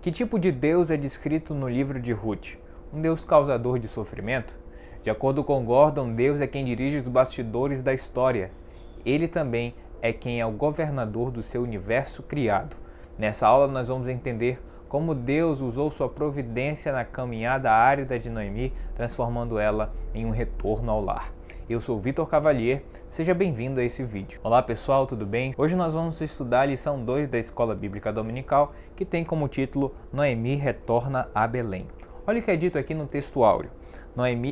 Que tipo de Deus é descrito no livro de Ruth? Um Deus causador de sofrimento? De acordo com Gordon, Deus é quem dirige os bastidores da história. Ele também é quem é o governador do seu universo criado. Nessa aula nós vamos entender como Deus usou sua providência na caminhada árida de Noemi, transformando ela em um retorno ao lar. Eu sou Vitor Cavalier, seja bem-vindo a esse vídeo. Olá pessoal, tudo bem? Hoje nós vamos estudar a lição 2 da Escola Bíblica Dominical, que tem como título Noemi retorna a Belém. Olha o que é dito aqui no texto áureo.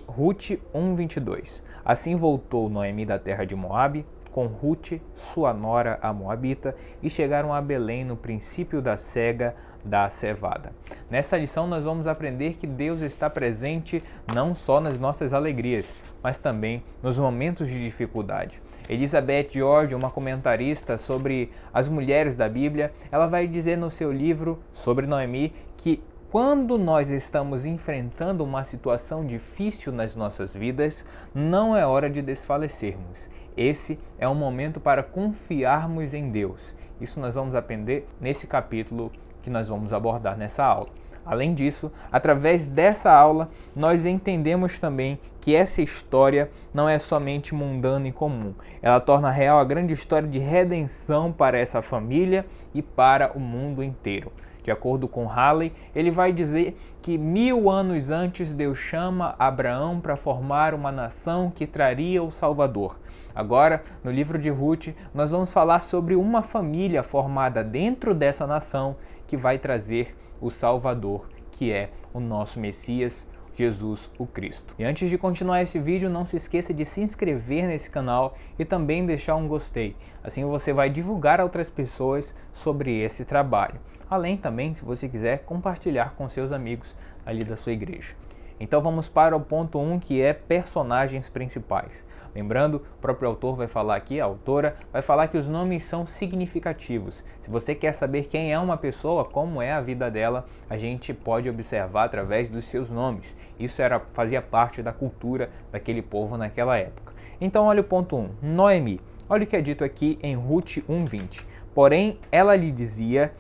Ruth 1:22. Assim voltou Noemi da terra de Moabe, com Ruth, sua nora, a moabita, e chegaram a Belém no princípio da cega da cevada. Nessa lição nós vamos aprender que Deus está presente não só nas nossas alegrias, mas também nos momentos de dificuldade. Elizabeth George, uma comentarista sobre as mulheres da Bíblia, ela vai dizer no seu livro sobre Noemi que quando nós estamos enfrentando uma situação difícil nas nossas vidas, não é hora de desfalecermos. Esse é um momento para confiarmos em Deus. Isso nós vamos aprender nesse capítulo que nós vamos abordar nessa aula. Além disso, através dessa aula, nós entendemos também que essa história não é somente mundana e comum. Ela torna real a grande história de redenção para essa família e para o mundo inteiro. De acordo com Halley, ele vai dizer que 1000 anos antes Deus chama Abraão para formar uma nação que traria o Salvador. Agora, no livro de Ruth, nós vamos falar sobre uma família formada dentro dessa nação que vai trazer o Salvador, que é o nosso Messias, Jesus o Cristo. E antes de continuar esse vídeo, não se esqueça de se inscrever nesse canal e também deixar um gostei. Assim você vai divulgar a outras pessoas sobre esse trabalho. Além também, se você quiser, compartilhar com seus amigos ali da sua igreja. Então vamos para o ponto 1, que é personagens principais. Lembrando, o próprio autor vai falar aqui, a autora, vai falar que os nomes são significativos. Se você quer saber quem é uma pessoa, como é a vida dela, a gente pode observar através dos seus nomes. Isso fazia parte da cultura daquele povo naquela época. Então olha o ponto 1, Noemi. Olha o que é dito aqui em Ruth 1:20. Porém, ela lhe dizia: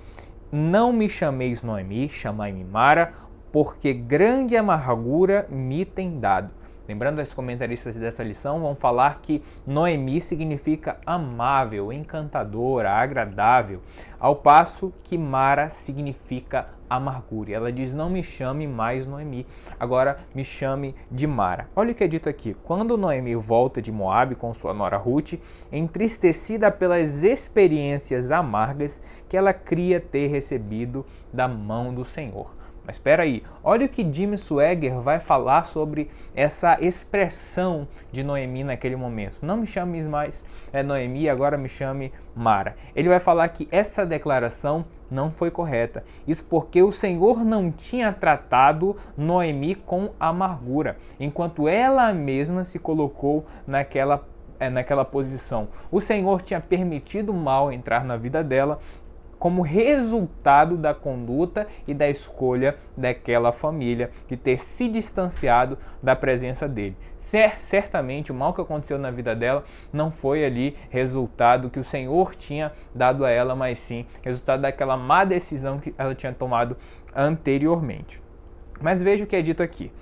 não me chameis Noemi, chamai-me Mara, porque grande amargura me tem dado. Lembrando, as comentaristas dessa lição vão falar que Noemi significa amável, encantadora, agradável, ao passo que Mara significa amargura. Ela diz: não me chame mais Noemi, agora me chame de Mara. Olha o que é dito aqui. Quando Noemi volta de Moabe com sua nora Ruth, entristecida pelas experiências amargas que ela cria ter recebido da mão do Senhor. Mas espera aí, olha o que Jim Swagger vai falar sobre essa expressão de Noemi naquele momento. Não me chames mais Noemi, agora me chame Mara. Ele vai falar que essa declaração não foi correta. Isso porque o Senhor não tinha tratado Noemi com amargura, enquanto ela mesma se colocou naquela posição. O Senhor tinha permitido o mal entrar na vida dela como resultado da conduta e da escolha daquela família de ter se distanciado da presença dele. Certamente o mal que aconteceu na vida dela não foi ali resultado que o Senhor tinha dado a ela, mas sim resultado daquela má decisão que ela tinha tomado anteriormente. Mas veja o que é dito aqui.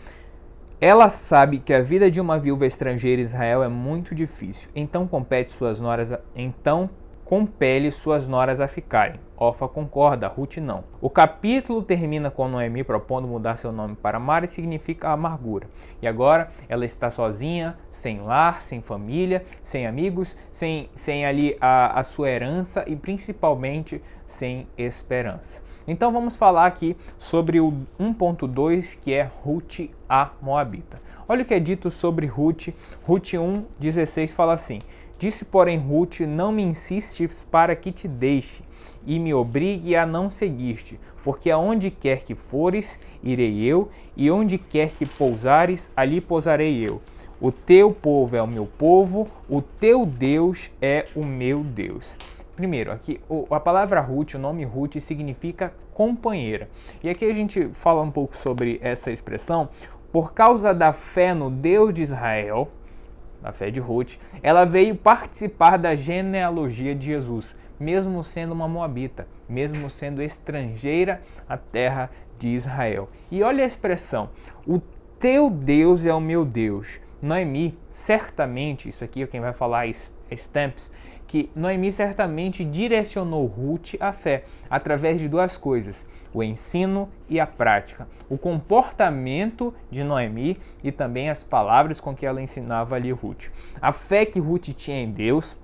Ela sabe que a vida de uma viúva estrangeira em Israel é muito difícil, então compele suas noras a ficarem. Orfa concorda, Ruth não. O capítulo termina com Noemi propondo mudar seu nome para Mara, e significa amargura. E agora ela está sozinha, sem lar, sem família, sem amigos, sem ali a sua herança e principalmente sem esperança. Então vamos falar aqui sobre o 1.2, que é Ruth a Moabita. Olha o que é dito sobre Ruth. Ruth 1:16 fala assim: disse, porém, Ruth: não me insistes para que te deixe e me obrigue a não seguir-te, porque aonde quer que fores, irei eu, e onde quer que pousares, ali pousarei eu. O teu povo é o meu povo, o teu Deus é o meu Deus. Primeiro, aqui a palavra Ruth, o nome Ruth, significa companheira. E aqui a gente fala um pouco sobre essa expressão. Por causa da fé no Deus de Israel, a fé de Ruth, ela veio participar da genealogia de Jesus, mesmo sendo uma moabita. mesmo sendo estrangeira à terra de Israel. E olha a expressão, o teu Deus é o meu Deus. Noemi, certamente, isso aqui é quem vai falar, Stamps, que Noemi certamente direcionou Ruth à fé, através de duas coisas, o ensino e a prática, o comportamento de Noemi e também as palavras com que ela ensinava ali Ruth. A fé que Ruth tinha em Deus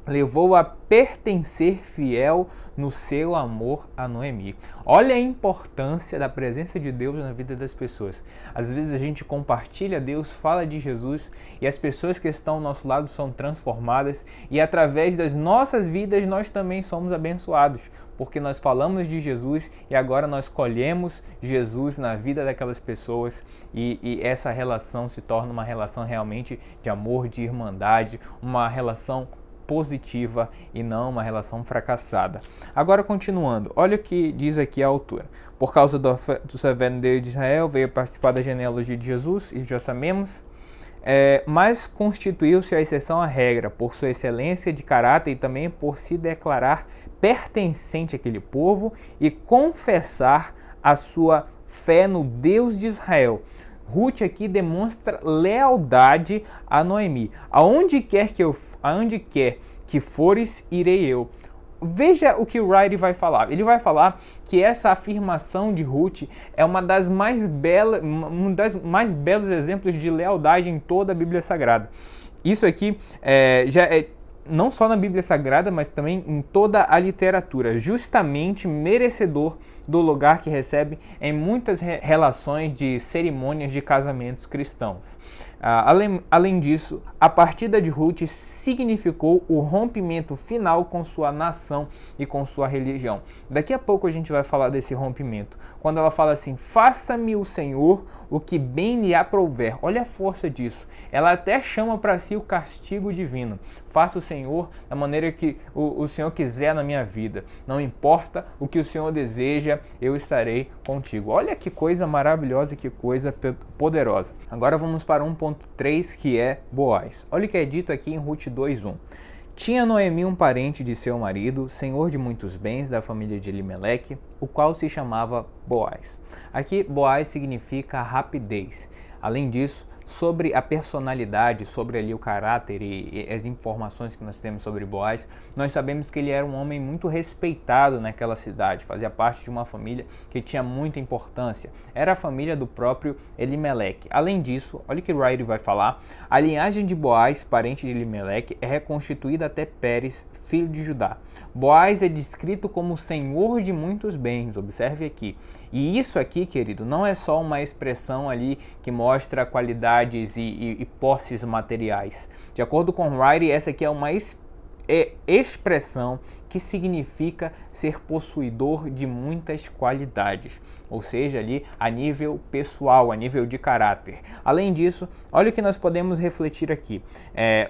levou a pertencer fiel no seu amor a Noemi. Olha a importância da presença de Deus na vida das pessoas. Às vezes a gente compartilha Deus, fala de Jesus e as pessoas que estão ao nosso lado são transformadas e através das nossas vidas nós também somos abençoados, porque nós falamos de Jesus e agora nós colhemos Jesus na vida daquelas pessoas e essa relação se torna uma relação realmente de amor, de irmandade, uma relação positiva e não uma relação fracassada. Agora continuando, olha o que diz aqui a autora. Por causa do severo Deus de Israel, veio participar da genealogia de Jesus, e já sabemos, mas constituiu-se a exceção à regra, por sua excelência de caráter e também por se declarar pertencente àquele povo e confessar a sua fé no Deus de Israel. Ruth aqui demonstra lealdade a Noemi. Aonde quer que fores, irei eu. Veja o que o Wright vai falar. Ele vai falar que essa afirmação de Ruth é um dos mais belos exemplos de lealdade em toda a Bíblia Sagrada. Isso aqui já é não só na Bíblia Sagrada, mas também em toda a literatura, justamente merecedor do lugar que recebe em muitas relações de cerimônias de casamentos cristãos. Além disso, a partida de Ruth significou o rompimento final com sua nação e com sua religião. Daqui a pouco a gente vai falar desse rompimento. Quando ela fala assim, faça-me o Senhor o que bem lhe aprouver. Olha a força disso. Ela até chama para si o castigo divino. Faça o Senhor da maneira que o Senhor quiser na minha vida. Não importa o que o Senhor deseja, eu estarei contigo. Olha que coisa maravilhosa, que coisa poderosa. Agora vamos para 1.3, que é Boaz. Olha o que é dito aqui em Ruth 2.1. Tinha Noemi um parente de seu marido, senhor de muitos bens da família de Elimeleque, o qual se chamava Boaz. Aqui, Boaz significa rapidez. Além disso, sobre a personalidade, sobre ali o caráter e as informações que nós temos sobre Boaz, nós sabemos que ele era um homem muito respeitado naquela cidade, fazia parte de uma família que tinha muita importância, era a família do próprio Elimeleque. Além disso, olha o que Wright vai falar, a linhagem de Boaz, parente de Elimeleque, é reconstituída até Pérez, filho de Judá. Boaz é descrito como senhor de muitos bens, observe aqui. E isso aqui, querido, não é só uma expressão ali que mostra qualidades e posses materiais. De acordo com Wright, essa aqui é uma expressão que significa ser possuidor de muitas qualidades, ou seja, ali a nível pessoal, a nível de caráter. Além disso, olha o que nós podemos refletir aqui.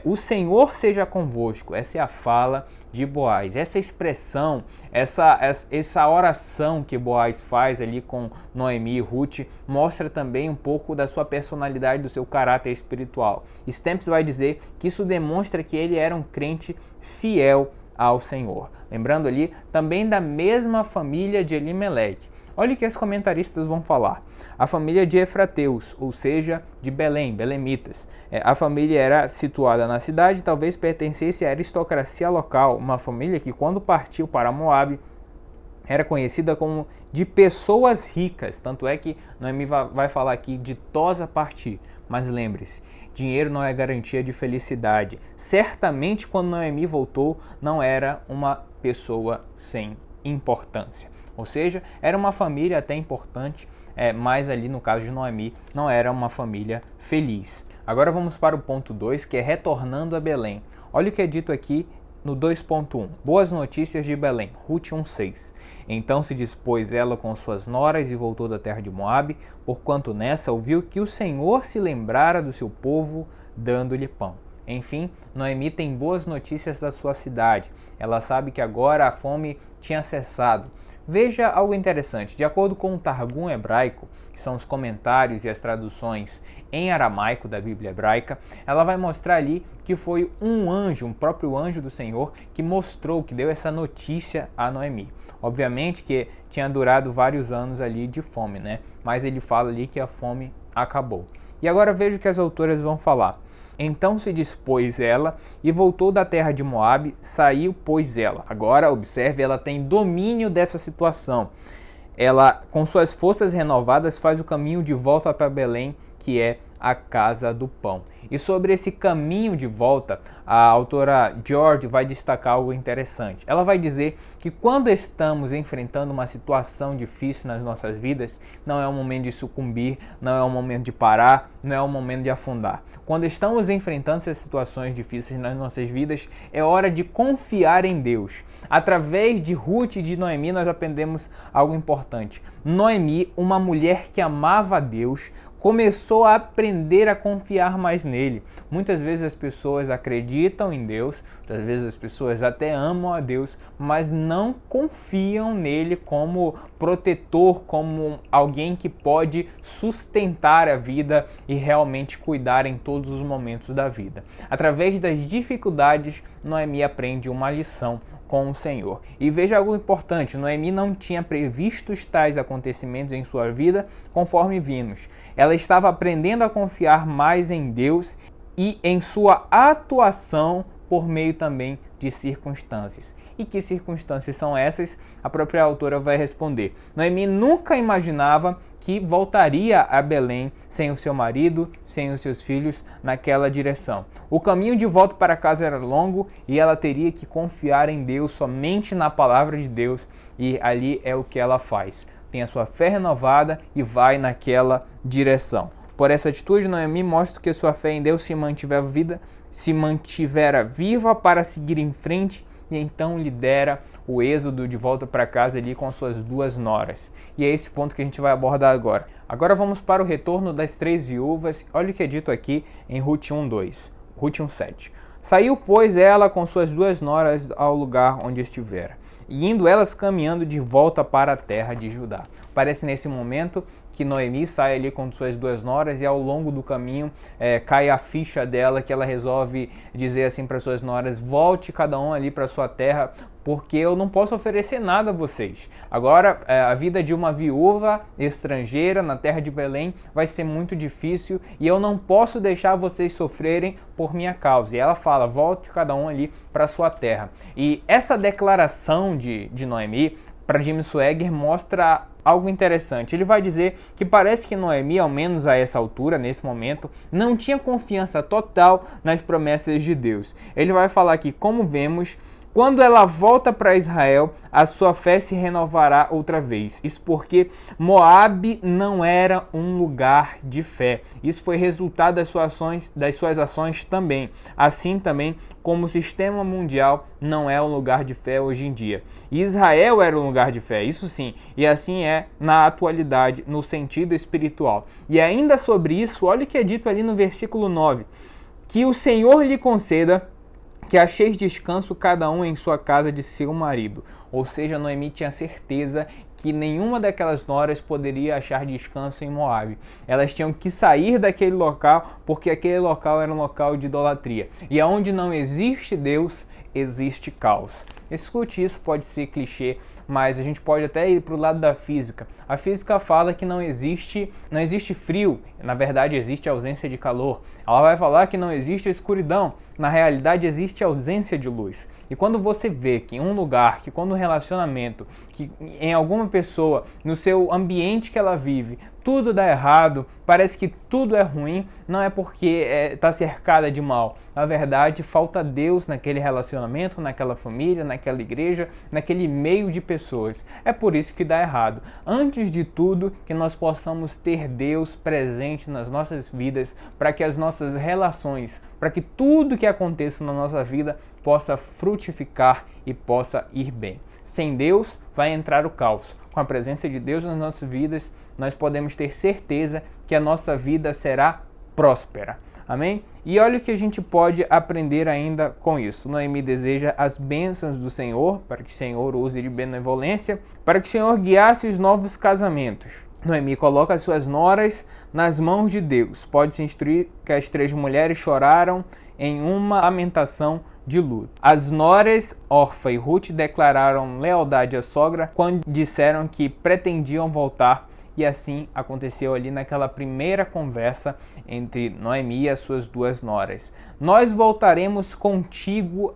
O Senhor seja convosco, essa é a fala de Boaz. Essa expressão, essa oração que Boaz faz ali com Noemi e Ruth, mostra também um pouco da sua personalidade, do seu caráter espiritual. Stamps vai dizer que isso demonstra que ele era um crente fiel ao Senhor. Lembrando ali, também da mesma família de Elimeleque. Olha o que os comentaristas vão falar. A família de Efrateus, ou seja, de Belém, belemitas. A família era situada na cidade, talvez pertencesse à aristocracia local, uma família que quando partiu para Moabe, era conhecida como de pessoas ricas. Tanto é que Noemi vai falar aqui ditosa partir. Mas lembre-se, dinheiro não é garantia de felicidade. Certamente quando Noemi voltou, não era uma pessoa sem importância. Ou seja, era uma família até importante, mas ali no caso de Noemi, não era uma família feliz. Agora vamos para o ponto 2, que é retornando a Belém. Olha o que é dito aqui no 2.1. Boas notícias de Belém, Ruth 1.6. Então se dispôs ela com suas noras e voltou da terra de Moabe, porquanto nessa ouviu que o Senhor se lembrara do seu povo, dando-lhe pão. Enfim, Noemi tem boas notícias da sua cidade. Ela sabe que agora a fome tinha cessado. Veja algo interessante. De acordo com o Targum hebraico, que são os comentários e as traduções em aramaico da Bíblia hebraica, ela vai mostrar ali que foi um anjo, um próprio anjo do Senhor, que mostrou, que deu essa notícia a Noemi. Obviamente que tinha durado vários anos ali de fome, né? Mas ele fala ali que a fome acabou. E agora veja o que as autoras vão falar. Então se dispôs ela e voltou da terra de Moabe, saiu, pois ela. Agora, observe, ela tem domínio dessa situação. Ela, com suas forças renovadas, faz o caminho de volta para Belém, que é a casa do pão. E sobre esse caminho de volta, a autora George vai destacar algo interessante. Ela vai dizer que quando estamos enfrentando uma situação difícil nas nossas vidas, não é o momento de sucumbir, não é o momento de parar, não é o momento de afundar. Quando estamos enfrentando essas situações difíceis nas nossas vidas, é hora de confiar em Deus. Através de Ruth e de Noemi, nós aprendemos algo importante. Noemi, uma mulher que amava a Deus, começou a aprender a confiar mais nele. Muitas vezes as pessoas acreditam em Deus, muitas vezes as pessoas até amam a Deus, mas não confiam nele como protetor, como alguém que pode sustentar a vida e realmente cuidar em todos os momentos da vida. Através das dificuldades, Noemi aprende uma lição com o Senhor. E veja algo importante, Noemi não tinha previsto tais acontecimentos em sua vida, conforme vimos. Ela estava aprendendo a confiar mais em Deus e em sua atuação por meio também de circunstâncias. E que circunstâncias são essas? A própria autora vai responder. Noemi nunca imaginava que voltaria a Belém sem o seu marido, sem os seus filhos naquela direção. O caminho de volta para casa era longo e ela teria que confiar em Deus, somente na palavra de Deus, e ali é o que ela faz. Tem a sua fé renovada e vai naquela direção. Por essa atitude, Noemi mostra que sua fé em Deus se mantivera viva para seguir em frente, e então lidera o êxodo de volta para casa ali com suas duas noras. E é esse ponto que a gente vai abordar agora. Agora vamos para o retorno das 3 viúvas. Olha o que é dito aqui em Ruth 1:2, Ruth 1:7. Saiu, pois, ela com suas 2 noras ao lugar onde estivera, e indo elas caminhando de volta para a terra de Judá. Parece nesse momento que Noemi sai ali com suas 2 noras e ao longo do caminho cai a ficha dela, que ela resolve dizer assim para suas noras: volte cada um ali para sua terra, porque eu não posso oferecer nada a vocês. Agora, a vida de uma viúva estrangeira na terra de Belém vai ser muito difícil e eu não posso deixar vocês sofrerem por minha causa. E ela fala: volte cada um ali para sua terra. E essa declaração de Noemi, para Jim Swagger, mostra algo interessante. Ele vai dizer que parece que Noemi, ao menos a essa altura, nesse momento, não tinha confiança total nas promessas de Deus. Ele vai falar que, como vemos, quando ela volta para Israel, a sua fé se renovará outra vez. Isso porque Moabe não era um lugar de fé. Isso foi resultado das suas ações também. Assim também como o sistema mundial não é um lugar de fé hoje em dia. Israel era um lugar de fé, isso sim. E assim é na atualidade, no sentido espiritual. E ainda sobre isso, olha o que é dito ali no versículo 9. Que o Senhor lhe conceda que acheis descanso cada um em sua casa de seu marido. Ou seja, Noemi tinha certeza que nenhuma daquelas noras poderia achar descanso em Moabe. Elas tinham que sair daquele local, porque aquele local era um local de idolatria. E onde não existe Deus, existe caos. Escute, isso pode ser clichê, mas a gente pode até ir para o lado da física. A física fala que não existe frio, na verdade existe ausência de calor. Ela vai falar que não existe escuridão, na realidade existe ausência de luz. E quando você vê que em um lugar, que quando um relacionamento, que em alguma pessoa, no seu ambiente que ela vive, tudo dá errado, parece que tudo é ruim, não é porque está cercada de mal. Na verdade, falta Deus naquele relacionamento, naquela família, naquela igreja, naquele meio de pessoas. É por isso que dá errado. Antes de tudo, que nós possamos ter Deus presente nas nossas vidas, para que as nossas relações, para que tudo que aconteça na nossa vida possa frutificar e possa ir bem. Sem Deus vai entrar o caos. Com a presença de Deus nas nossas vidas, nós podemos ter certeza que a nossa vida será próspera. Amém? E olha o que a gente pode aprender ainda com isso. Noemi deseja as bênçãos do Senhor, para que o Senhor use de benevolência, para que o Senhor guiasse os novos casamentos. Noemi coloca as suas noras nas mãos de Deus. Pode-se instruir que as 3 mulheres choraram em uma lamentação de luto. As noras, Orfa e Ruth, declararam lealdade à sogra quando disseram que pretendiam voltar. E assim aconteceu ali naquela primeira conversa entre Noemi e as suas 2 noras. Nós voltaremos contigo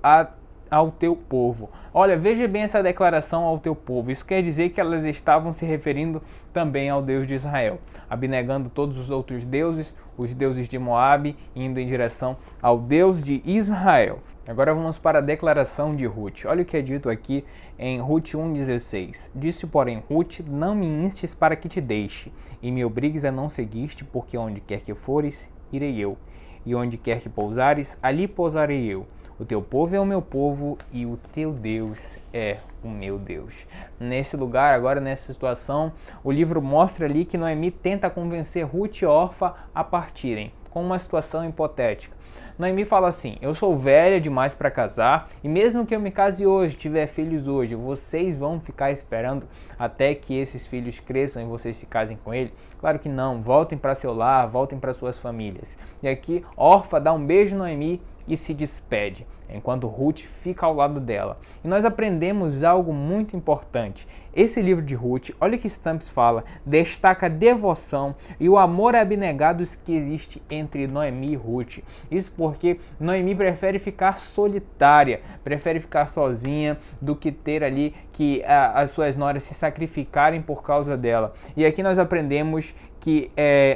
ao teu povo. Olha, veja bem essa declaração ao teu povo. Isso quer dizer que elas estavam se referindo também ao Deus de Israel, abnegando todos os outros deuses, os deuses de Moabe, indo em direção ao Deus de Israel. Agora vamos para a declaração de Ruth. Olha o que é dito aqui em Ruth 1,16. Disse, porém, Ruth, não me instes para que te deixe, e me obrigues a não seguir-te, porque onde quer que fores, irei eu, e onde quer que pousares, ali pousarei eu. O teu povo é o meu povo e o teu Deus é o meu Deus. Nesse lugar, agora nessa situação, o livro mostra ali que Noemi tenta convencer Ruth e Orfa a partirem, com uma situação hipotética. Noemi fala assim, eu sou velha demais para casar e mesmo que eu me case hoje, tiver filhos hoje, vocês vão ficar esperando até que esses filhos cresçam e vocês se casem com ele? Claro que não, voltem para seu lar, voltem para suas famílias. E aqui Orfa dá um beijo em Noemi e se despede, enquanto Ruth fica ao lado dela. E nós aprendemos algo muito importante. Esse livro de Ruth, olha o que Stamps fala, destaca a devoção e o amor abnegados que existe entre Noemi e Ruth. Isso porque Noemi prefere ficar solitária, prefere ficar sozinha do que ter ali que as suas noras se sacrificarem por causa dela. E aqui nós aprendemos que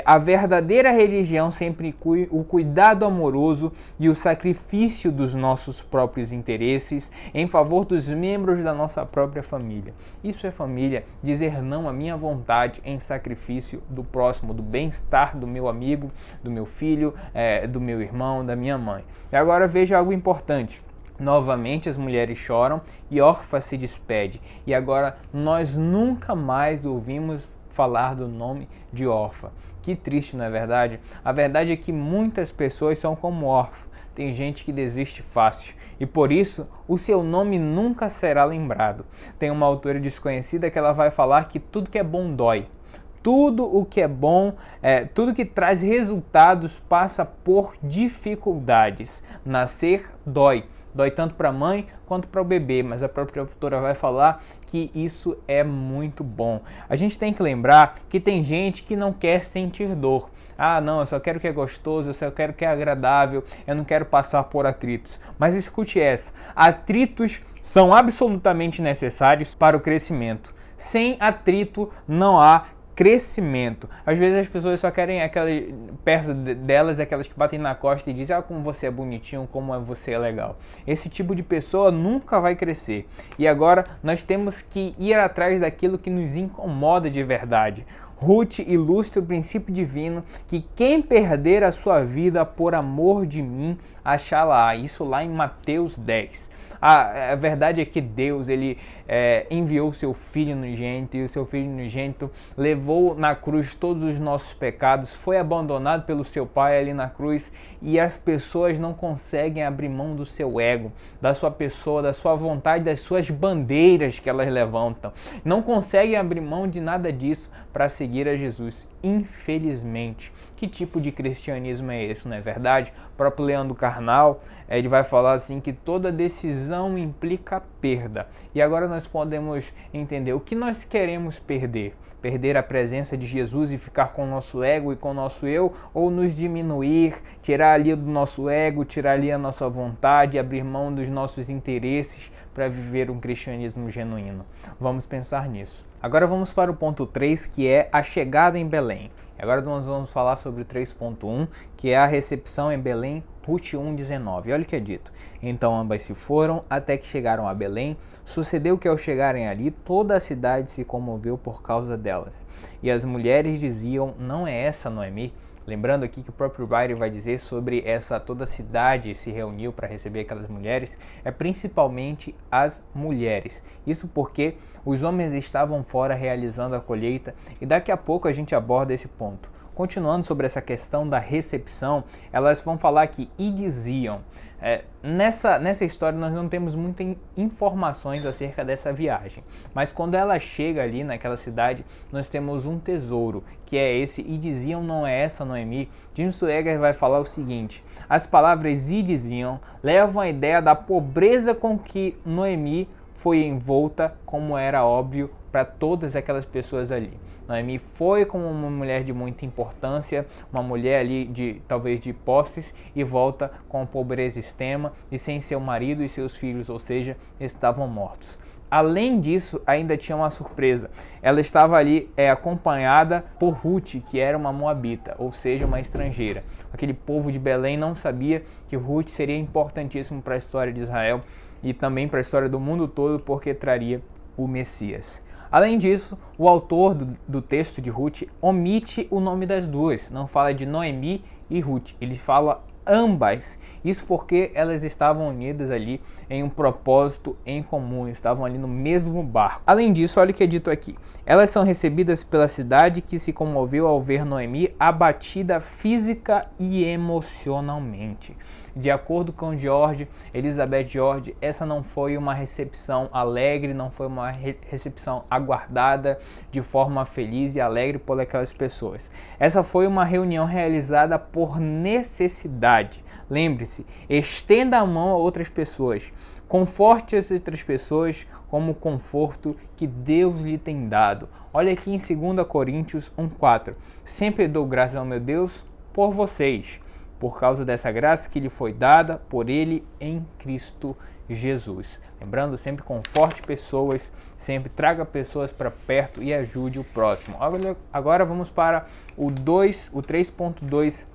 a verdadeira religião sempre inclui o cuidado amoroso e o sacrifício dos nossos próprios interesses em favor dos membros da nossa própria família. Isso é família, dizer não à minha vontade em sacrifício do próximo, do bem-estar do meu amigo, do meu filho, do meu irmão, da minha mãe. E agora veja algo importante. Novamente as mulheres choram e Orfa se despede. E agora nós nunca mais ouvimos falar do nome de Orfa. Que triste, não é verdade? A verdade é que muitas pessoas são como Orfa. Tem gente que desiste fácil e por isso o seu nome nunca será lembrado. Tem uma autora desconhecida que ela vai falar que tudo que é bom dói. Tudo o que é bom, tudo que traz resultados passa por dificuldades. Nascer dói. Dói tanto para a mãe quanto para o bebê, mas a própria autora vai falar que isso é muito bom. A gente tem que lembrar que tem gente que não quer sentir dor. Ah, não, eu só quero o que é gostoso, eu só quero o que é agradável, eu não quero passar por atritos. Mas escute essa, atritos são absolutamente necessários para o crescimento. Sem atrito não há crescimento. Às vezes as pessoas só querem perto delas, aquelas que batem na costa e dizem, ah, como você é bonitinho, como você é legal. Esse tipo de pessoa nunca vai crescer. E agora nós temos que ir atrás daquilo que nos incomoda de verdade. Ruth ilustra o princípio divino que quem perder a sua vida por amor de mim, achá-la. Isso lá em Mateus 10. A verdade é que Deus ele enviou o seu Filho unigênito e o seu Filho unigênito levou na cruz todos os nossos pecados, foi abandonado pelo seu Pai ali na cruz e as pessoas não conseguem abrir mão do seu ego, da sua pessoa, da sua vontade, das suas bandeiras que elas levantam. Não conseguem abrir mão de nada disso para seguir a Jesus, infelizmente. Que tipo de cristianismo é esse, não é verdade? O próprio Leandro Carnal, ele vai falar assim que toda decisão implica perda. E agora nós podemos entender o que nós queremos perder. Perder a presença de Jesus e ficar com o nosso ego e com o nosso eu, ou nos diminuir, tirar ali do nosso ego, tirar ali a nossa vontade, abrir mão dos nossos interesses para viver um cristianismo genuíno. Vamos pensar nisso. Agora vamos para o ponto 3, que é a chegada em Belém. Agora nós vamos falar sobre o 3.1, que é a recepção em Belém, Ruth 1:19. Olha o que é dito. Então ambas se foram até que chegaram a Belém. Sucedeu que ao chegarem ali, toda a cidade se comoveu por causa delas. E as mulheres diziam, não é essa Noemi? Lembrando aqui que o próprio Byron vai dizer sobre toda a cidade se reuniu para receber aquelas mulheres, é principalmente as mulheres. Isso porque os homens estavam fora realizando a colheita e daqui a pouco a gente aborda esse ponto. continuando sobre essa questão da recepção, elas vão falar que e diziam. Nessa história nós não temos muitas informações acerca dessa viagem, mas quando ela chega ali naquela cidade, nós temos um tesouro, que é esse e diziam, não é essa Noemi. Jim Swaggart vai falar o seguinte: as palavras e diziam levam a ideia da pobreza com que Noemi foi envolta, como era óbvio para todas aquelas pessoas ali. Noemi foi como uma mulher de muita importância, uma mulher ali talvez de posses, e volta com pobreza extrema e sem seu marido e seus filhos, ou seja, estavam mortos. Além disso, ainda tinha uma surpresa. Ela estava ali acompanhada por Ruth, que era uma moabita, ou seja, uma estrangeira. Aquele povo de Belém não sabia que Ruth seria importantíssimo para a história de Israel e também para a história do mundo todo, porque traria o Messias. Além disso, o autor do texto de Ruth omite o nome das duas, não fala de Noemi e Ruth, ele fala ambas. Isso porque elas estavam unidas ali em um propósito em comum, estavam ali no mesmo barco. Além disso, olha o que é dito aqui: elas são recebidas pela cidade, que se comoveu ao ver Noemi abatida física e emocionalmente. De acordo com Elizabeth George, essa não foi uma recepção alegre, não foi uma recepção aguardada de forma feliz e alegre por aquelas pessoas. Essa foi uma reunião realizada por necessidade. Lembre-se, estenda a mão a outras pessoas. Conforte as outras pessoas como o conforto que Deus lhe tem dado. Olha aqui em 2 Coríntios 1,4. Sempre dou graças ao meu Deus por vocês, por causa dessa graça que lhe foi dada por ele em Cristo Jesus. Lembrando, sempre conforte pessoas, sempre traga pessoas para perto e ajude o próximo. Agora vamos para o 3.2,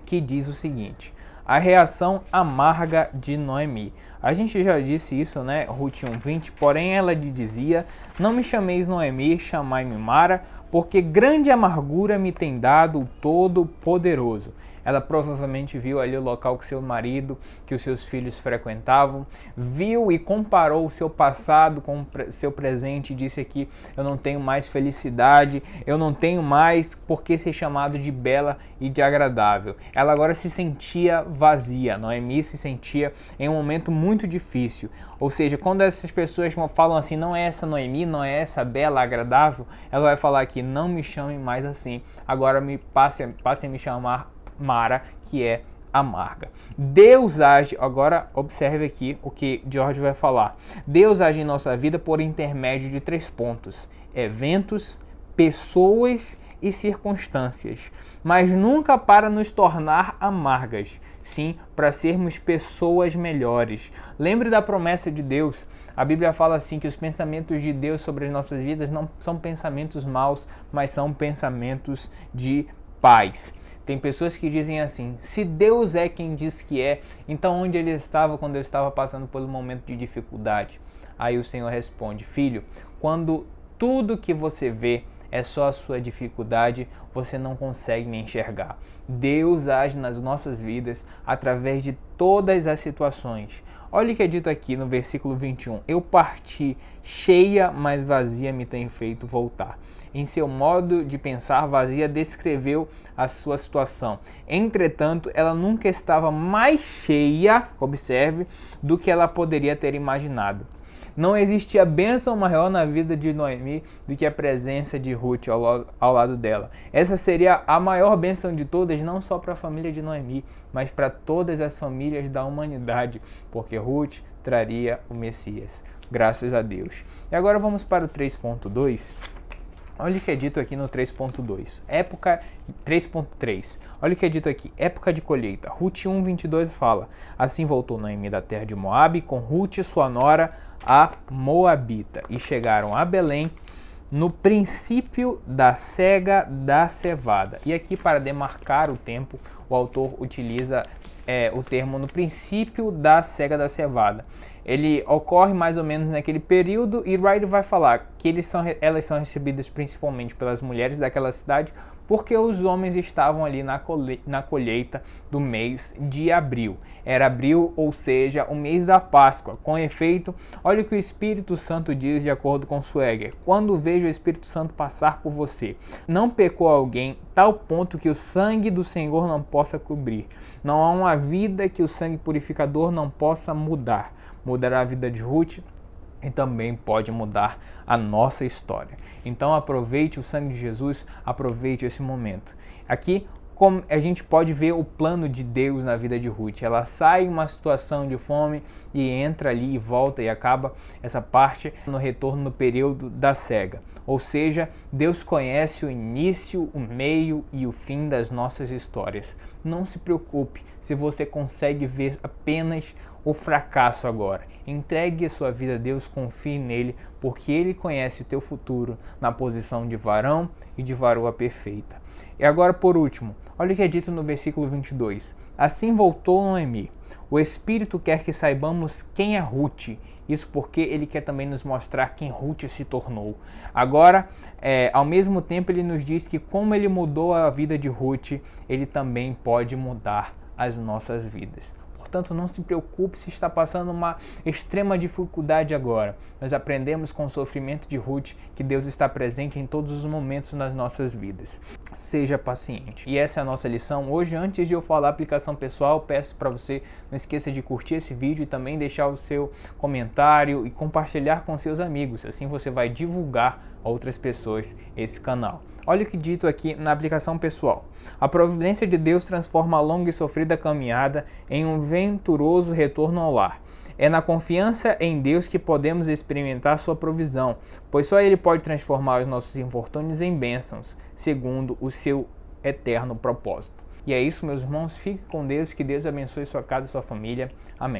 que diz o seguinte: a reação amarga de Noemi. A gente já disse isso, né? Ruth 1:20, porém ela lhe dizia: não me chameis Noemi, chamai-me Mara, porque grande amargura me tem dado o Todo-Poderoso. Ela provavelmente viu ali o local que seu marido, que os seus filhos frequentavam, viu e comparou o seu passado com o seu presente e disse aqui: eu não tenho mais felicidade, eu não tenho mais por que ser chamado de bela e de agradável. Ela agora se sentia vazia. Noemi se sentia em um momento muito difícil. Ou seja, quando essas pessoas falam assim, não é essa Noemi, não é essa bela, agradável, ela vai falar aqui: não me chamem mais assim, agora passem a me chamar Mara, que é amarga. Deus age, agora observe aqui o que George vai falar. Deus age em nossa vida por intermédio de 3 pontos: eventos, pessoas e circunstâncias, mas nunca para nos tornar amargas, sim para sermos pessoas melhores. Lembre da promessa de Deus. A Bíblia fala assim que os pensamentos de Deus sobre as nossas vidas não são pensamentos maus, mas são pensamentos de paz. Tem pessoas que dizem assim: se Deus é quem diz que é, então onde ele estava quando eu estava passando por um momento de dificuldade? Aí o Senhor responde: filho, quando tudo que você vê é só a sua dificuldade, você não consegue me enxergar. Deus age nas nossas vidas através de todas as situações. Olha o que é dito aqui no versículo 21. Eu parti cheia, mas vazia me tem feito voltar. Em seu modo de pensar, vazia descreveu a sua situação. Entretanto, ela nunca estava mais cheia, observe, do que ela poderia ter imaginado. Não existia bênção maior na vida de Noemi do que a presença de Ruth ao lado dela. Essa seria a maior bênção de todas, não só para a família de Noemi, mas para todas as famílias da humanidade, porque Ruth traria o Messias. Graças a Deus. E agora vamos para o 3.2. Olha o que é dito aqui no 3.2. Época 3.3. Olha o que é dito aqui. Época de colheita. Ruth 1:22 fala: assim voltou Noemi da terra de Moabe com Ruth, sua nora, a Moabita, e chegaram a Belém no princípio da cega da cevada. E aqui, para demarcar o tempo, o autor utiliza o termo no princípio da cega da cevada. Ele ocorre mais ou menos naquele período e Riley vai falar que elas são recebidas principalmente pelas mulheres daquela cidade porque os homens estavam ali na colheita do mês de abril. Era abril, ou seja, o mês da Páscoa. Com efeito, olha o que o Espírito Santo diz de acordo com Swagger. Quando vejo o Espírito Santo passar por você, não pecou alguém, tal ponto que o sangue do Senhor não possa cobrir. Não há uma vida que o sangue purificador não possa mudar. Mudará a vida de Ruth e também pode mudar a nossa história. Então aproveite o sangue de Jesus, aproveite esse momento. Aqui, como a gente pode ver o plano de Deus na vida de Ruth. Ela sai em uma situação de fome e entra ali e volta e acaba essa parte no retorno no período da cega. Ou seja, Deus conhece o início, o meio e o fim das nossas histórias. Não se preocupe se você consegue ver apenas o fracasso agora. Entregue a sua vida a Deus, confie nele, porque ele conhece o teu futuro na posição de varão e de varoa perfeita. E agora, por último, olha o que é dito no versículo 22. Assim voltou Noemi. O Espírito quer que saibamos quem é Ruth. Isso porque ele quer também nos mostrar quem Ruth se tornou. Agora, ao mesmo tempo, ele nos diz que como ele mudou a vida de Ruth, ele também pode mudar as nossas vidas. Portanto, não se preocupe se está passando uma extrema dificuldade agora. Nós aprendemos com o sofrimento de Ruth que Deus está presente em todos os momentos nas nossas vidas. Seja paciente. E essa é a nossa lição. Hoje, antes de eu falar a aplicação pessoal, peço para você não esqueça de curtir esse vídeo e também deixar o seu comentário e compartilhar com seus amigos. Assim você vai divulgar a outras pessoas esse canal. Olha o que dito aqui na aplicação pessoal. A providência de Deus transforma a longa e sofrida caminhada em um venturoso retorno ao lar. É na confiança em Deus que podemos experimentar sua provisão, pois só Ele pode transformar os nossos infortúnios em bênçãos, segundo o seu eterno propósito. E é isso, meus irmãos. Fique com Deus, que Deus abençoe sua casa e sua família. Amém.